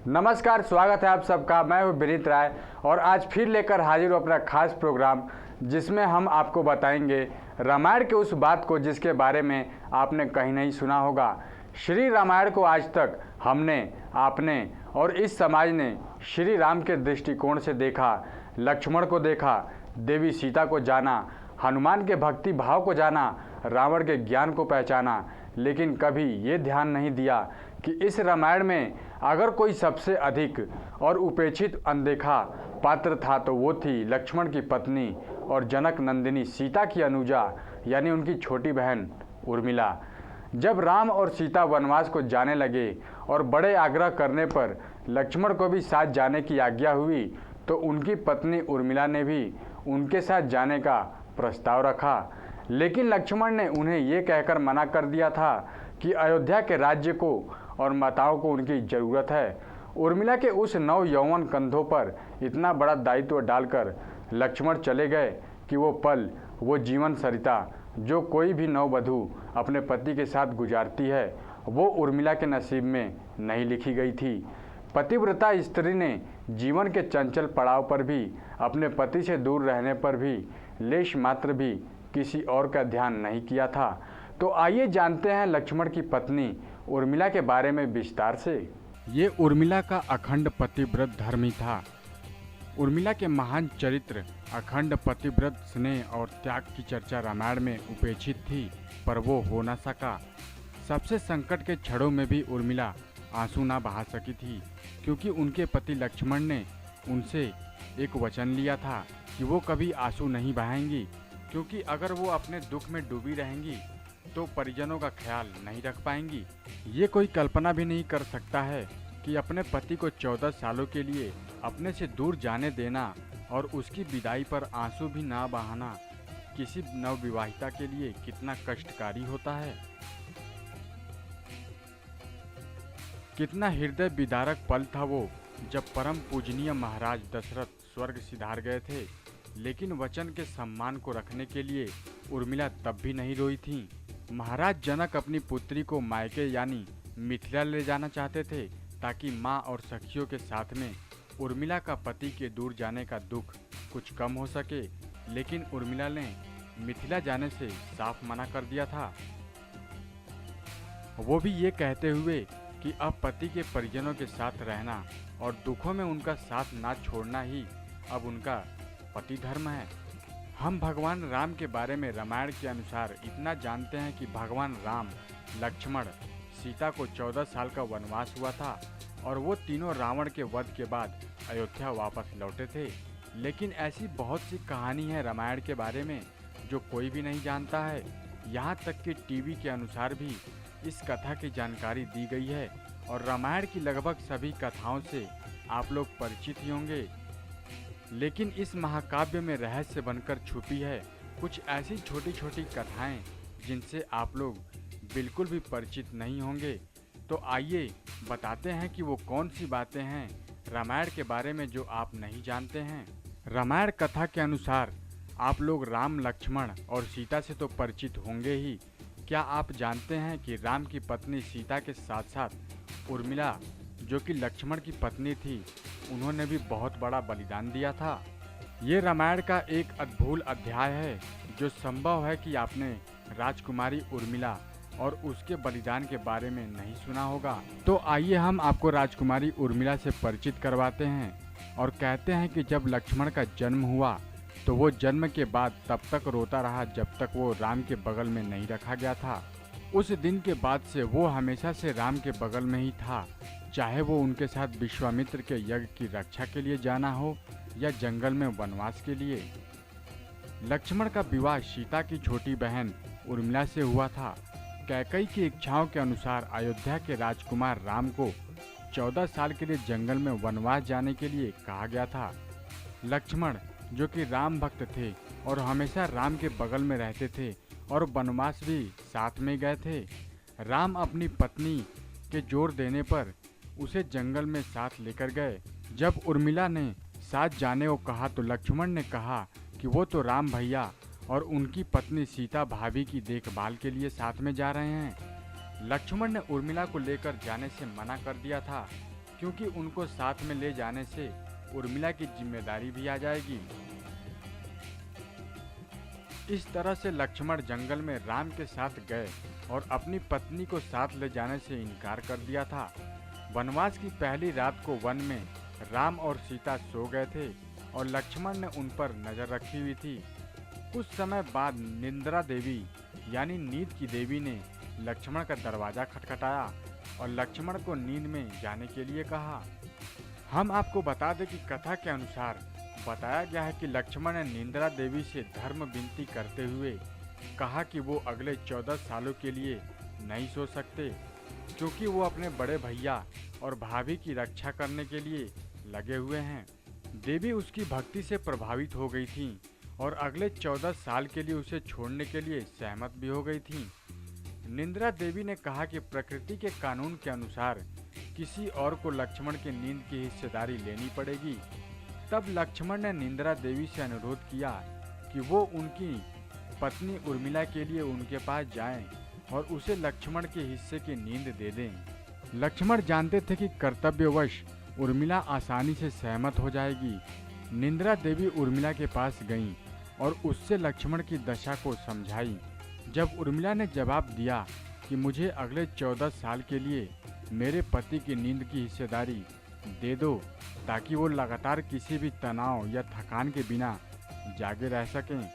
नमस्कार, स्वागत है आप सबका। मैं हूं विनीत राय और आज फिर लेकर हाजिर हूं अपना खास प्रोग्राम, जिसमें हम आपको बताएंगे रामायण के उस बात को जिसके बारे में आपने कहीं नहीं सुना होगा। श्री रामायण को आज तक हमने, आपने और इस समाज ने श्री राम के दृष्टिकोण से देखा, लक्ष्मण को देखा, देवी सीता को जाना, हनुमान के भक्ति भाव को जाना, रावण के ज्ञान को पहचाना, लेकिन कभी ये ध्यान नहीं दिया कि इस रामायण में अगर कोई सबसे अधिक और उपेक्षित अनदेखा पात्र था तो वो थी लक्ष्मण की पत्नी और जनक नंदिनी सीता की अनुजा, यानी उनकी छोटी बहन उर्मिला। जब राम और सीता वनवास को जाने लगे और बड़े आग्रह करने पर लक्ष्मण को भी साथ जाने की आज्ञा हुई, तो उनकी पत्नी उर्मिला ने भी उनके साथ जाने का प्रस्ताव रखा। लेकिन लक्ष्मण ने उन्हें ये कहकर मना कर दिया था कि अयोध्या के राज्य को और माताओं को उनकी ज़रूरत है। उर्मिला के उस नव यौवन कंधों पर इतना बड़ा दायित्व डालकर लक्ष्मण चले गए कि वो पल, वो जीवन सरिता जो कोई भी नववधू अपने पति के साथ गुजारती है, वो उर्मिला के नसीब में नहीं लिखी गई थी। पतिव्रता स्त्री ने जीवन के चंचल पड़ाव पर भी, अपने पति से दूर रहने पर भी लेश मात्र भी किसी और का ध्यान नहीं किया था। तो आइए जानते हैं लक्ष्मण की पत्नी उर्मिला के बारे में विस्तार से। ये उर्मिला का अखंड पतिव्रत धर्म ही था। उर्मिला के महान चरित्र, अखंड पतिव्रत स्नेह और त्याग की चर्चा रामायण में उपेक्षित थी, पर वो हो न सका। सबसे संकट के क्षणों में भी उर्मिला आंसू ना बहा सकी थी, क्योंकि उनके पति लक्ष्मण ने उनसे एक वचन लिया था कि वो कभी आंसू नहीं बहाएंगी, क्योंकि अगर वो अपने दुख में डूबी रहेंगी तो परिजनों का ख्याल नहीं रख पाएंगी। ये कोई कल्पना भी नहीं कर सकता है कि अपने पति को 14 सालों के लिए अपने से दूर जाने देना और उसकी विदाई पर आंसू भी ना बहाना किसी नवविवाहिता के लिए कितना कष्टकारी होता है। कितना हृदय विदारक पल था वो, जब परम पूजनीय महाराज दशरथ स्वर्ग सिधार गए थे, लेकिन वचन के सम्मान को रखने के लिए उर्मिला तब भी नहीं रोई थी। महाराज जनक अपनी पुत्री को मायके यानी मिथिला ले जाना चाहते थे, ताकि माँ और सखियों के साथ में उर्मिला का पति के दूर जाने का दुख कुछ कम हो सके, लेकिन उर्मिला ने मिथिला जाने से साफ मना कर दिया था। वो भी ये कहते हुए कि अब पति के परिजनों के साथ रहना और दुखों में उनका साथ ना छोड़ना ही अब उनका पति धर्म है। हम भगवान राम के बारे में रामायण के अनुसार इतना जानते हैं कि भगवान राम, लक्ष्मण, सीता को 14 साल का वनवास हुआ था और वो तीनों रावण के वध के बाद अयोध्या वापस लौटे थे। लेकिन ऐसी बहुत सी कहानी है रामायण के बारे में जो कोई भी नहीं जानता है। यहाँ तक कि टीवी के अनुसार भी इस कथा की जानकारी दी गई है और रामायण की लगभग सभी कथाओं से आप लोग परिचित ही होंगे। लेकिन इस महाकाव्य में रहस्य बनकर छुपी है कुछ ऐसी छोटी छोटी कथाएं जिनसे आप लोग बिल्कुल भी परिचित नहीं होंगे। तो आइए बताते हैं कि वो कौन सी बातें हैं रामायण के बारे में जो आप नहीं जानते हैं। रामायण कथा के अनुसार आप लोग राम, लक्ष्मण और सीता से तो परिचित होंगे ही। क्या आप जानते हैं कि राम की पत्नी सीता के साथ साथ उर्मिला, जो कि लक्ष्मण की पत्नी थी, उन्होंने भी बहुत बड़ा बलिदान दिया था। ये रामायण का एक अद्भुत अध्याय है जो संभव है कि आपने राजकुमारी उर्मिला और उसके बलिदान के बारे में नहीं सुना होगा। तो आइए हम आपको राजकुमारी उर्मिला से परिचित करवाते हैं और कहते हैं कि जब लक्ष्मण का जन्म हुआ तो वो जन्म के बाद तब तक रोता रहा जब तक वो राम के बगल में नहीं रखा गया था। उस दिन के बाद से वो हमेशा से राम के बगल में ही था, चाहे वो उनके साथ विश्वामित्र के यज्ञ की रक्षा के लिए जाना हो या जंगल में वनवास के लिए। लक्ष्मण का विवाह सीता की छोटी बहन उर्मिला से हुआ था। कैकेयी की इच्छाओं के अनुसार अयोध्या के राजकुमार राम को 14 साल के लिए जंगल में वनवास जाने के लिए कहा गया था। लक्ष्मण, जो कि राम भक्त थे और हमेशा राम के बगल में रहते थे और वनवास भी साथ में गए थे, राम अपनी पत्नी के जोर देने पर उसे जंगल में साथ लेकर गए। जब उर्मिला ने साथ जाने को कहा तो लक्ष्मण ने कहा कि वो तो राम भैया और उनकी पत्नी सीता भाभी की देखभाल के लिए साथ में जा रहे हैं। लक्ष्मण ने उर्मिला को लेकर जाने से मना कर दिया था, क्योंकि उनको साथ में ले जाने से उर्मिला की जिम्मेदारी भी आ जाएगी। इस तरह से लक्ष्मण जंगल में राम के साथ गए और अपनी पत्नी को साथ ले जाने से इनकार कर दिया था। वनवास की पहली रात को वन में राम और सीता सो गए थे और लक्ष्मण ने उन पर नजर रखी हुई थी। कुछ समय बाद निंद्रा देवी यानी नींद की देवी ने लक्ष्मण का दरवाजा खटखटाया और लक्ष्मण को नींद में जाने के लिए कहा। हम आपको बता दें कि कथा के अनुसार बताया गया है कि लक्ष्मण ने निंद्रा देवी से धर्म विनती करते हुए कहा कि वो अगले 14 सालों के लिए नहीं सो सकते, क्योंकि वो अपने बड़े भैया और भाभी की रक्षा करने के लिए लगे हुए हैं। देवी उसकी भक्ति से प्रभावित हो गई थीं और अगले 14 साल के लिए उसे छोड़ने के लिए सहमत भी हो गई थीं। निंद्रा देवी ने कहा कि प्रकृति के कानून के अनुसार किसी और को लक्ष्मण की नींद की हिस्सेदारी लेनी पड़ेगी। तब लक्ष्मण ने निंद्रा देवी से अनुरोध किया कि वो उनकी पत्नी उर्मिला के लिए उनके पास जाएं और उसे लक्ष्मण के हिस्से की नींद दे दें। लक्ष्मण जानते थे कि कर्तव्यवश उर्मिला आसानी से सहमत हो जाएगी। निंद्रा देवी उर्मिला के पास गईं और उससे लक्ष्मण की दशा को समझाई। जब उर्मिला ने जवाब दिया कि मुझे अगले 14 साल के लिए मेरे पति की नींद की हिस्सेदारी दे दो, ताकि वो लगातार किसी भी तनाव या थकान के बिना जागे रह सकें।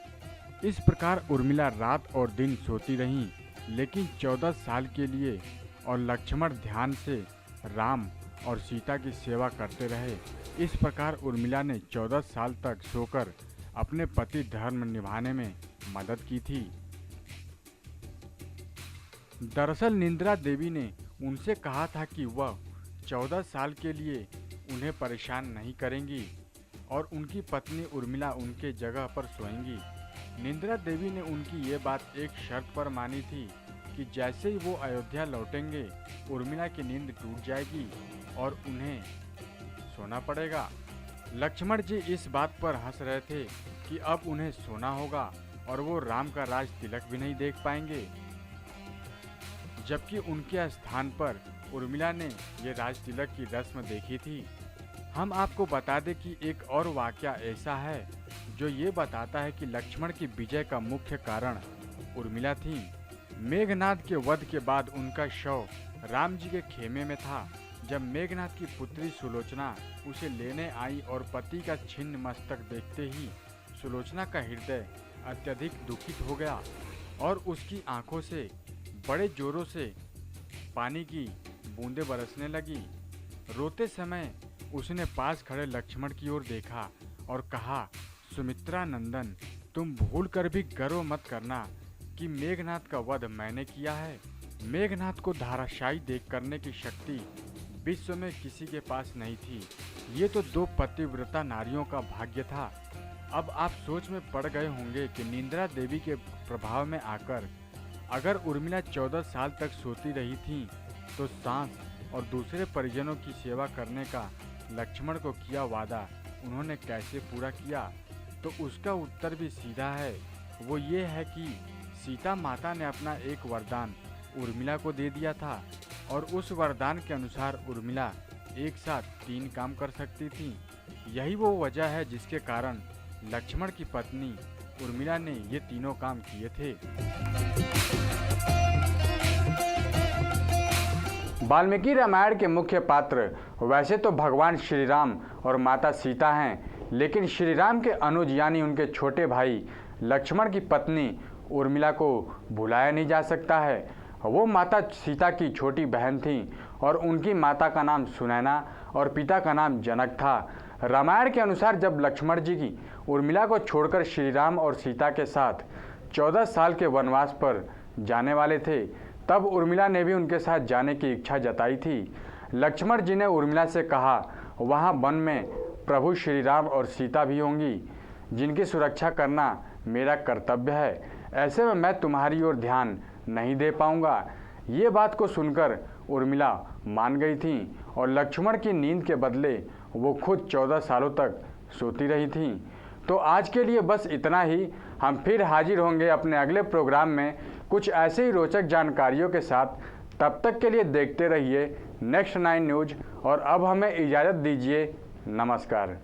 इस प्रकार उर्मिला रात और दिन सोती रहीं, लेकिन 14 साल के लिए, और लक्ष्मण ध्यान से राम और सीता की सेवा करते रहे। इस प्रकार उर्मिला ने 14 साल तक सोकर अपने पति धर्म निभाने में मदद की थी। दरअसल निंद्रा देवी ने उनसे कहा था कि वह 14 साल के लिए उन्हें परेशान नहीं करेंगी और उनकी पत्नी उर्मिला उनके जगह पर सोएंगी। निंद्रा देवी ने उनकी ये बात एक शर्त पर मानी थी कि जैसे ही वो अयोध्या लौटेंगे, उर्मिला की नींद टूट जाएगी और उन्हें सोना पड़ेगा। लक्ष्मण जी इस बात पर हंस रहे थे कि अब उन्हें सोना होगा और वो राम का राज तिलक भी नहीं देख पाएंगे, जबकि उनके स्थान पर उर्मिला ने ये राज तिलक की रस्म देखी थी। हम आपको बता दें कि एक और वाकया ऐसा है जो ये बताता है कि लक्ष्मण की विजय का मुख्य कारण उर्मिला थी। मेघनाद के वध के बाद उनका शव राम जी के खेमे में था। जब मेघनाद की पुत्री सुलोचना उसे लेने आई और पति का छिन्न मस्तक देखते ही सुलोचना का हृदय अत्यधिक दुखित हो गया और उसकी आंखों से बड़े जोरों से पानी की बूंदें बरसने लगी। रोते समय उसने पास खड़े लक्ष्मण की ओर देखा और कहा, सुमित्रा नंदन, तुम भूल कर भी गर्व मत करना कि मेघनाद का वध मैंने किया है। मेघनाद को धाराशायी देख करने की शक्ति विश्व में किसी के पास नहीं थी। ये तो 2 पतिव्रता नारियों का भाग्य था। अब आप सोच में पड़ गए होंगे कि निंद्रा देवी के प्रभाव में आकर अगर उर्मिला 14 साल तक सोती रही थी तो सांस और दूसरे परिजनों की सेवा करने का लक्ष्मण को किया वादा उन्होंने कैसे पूरा किया। तो उसका उत्तर भी सीधा है, वो ये है कि सीता माता ने अपना एक वरदान उर्मिला को दे दिया था और उस वरदान के अनुसार उर्मिला एक साथ 3 काम कर सकती थी। यही वो वजह है जिसके कारण लक्ष्मण की पत्नी उर्मिला ने ये तीनों काम किए थे। वाल्मीकि रामायण के मुख्य पात्र वैसे तो भगवान श्री राम और माता सीता हैं, लेकिन श्री राम के अनुज यानी उनके छोटे भाई लक्ष्मण की पत्नी उर्मिला को भुलाया नहीं जा सकता है। वो माता सीता की छोटी बहन थी और उनकी माता का नाम सुनैना और पिता का नाम जनक था। रामायण के अनुसार जब लक्ष्मण जी की उर्मिला को छोड़कर श्री राम और सीता के साथ 14 साल के वनवास पर जाने वाले थे, तब उर्मिला ने भी उनके साथ जाने की इच्छा जताई थी। लक्ष्मण जी ने उर्मिला से कहा, वहाँ वन में प्रभु श्री राम और सीता भी होंगी, जिनकी सुरक्षा करना मेरा कर्तव्य है। ऐसे में मैं तुम्हारी ओर ध्यान नहीं दे पाऊंगा। ये बात को सुनकर उर्मिला मान गई थी और लक्ष्मण की नींद के बदले वो खुद 14 सालों तक सोती रही थी। तो आज के लिए बस इतना ही। हम फिर हाजिर होंगे अपने अगले प्रोग्राम में कुछ ऐसे ही रोचक जानकारियों के साथ। तब तक के लिए देखते रहिए नेक्स्ट 9 न्यूज़ और अब हमें इजाज़त दीजिए। नमस्कार।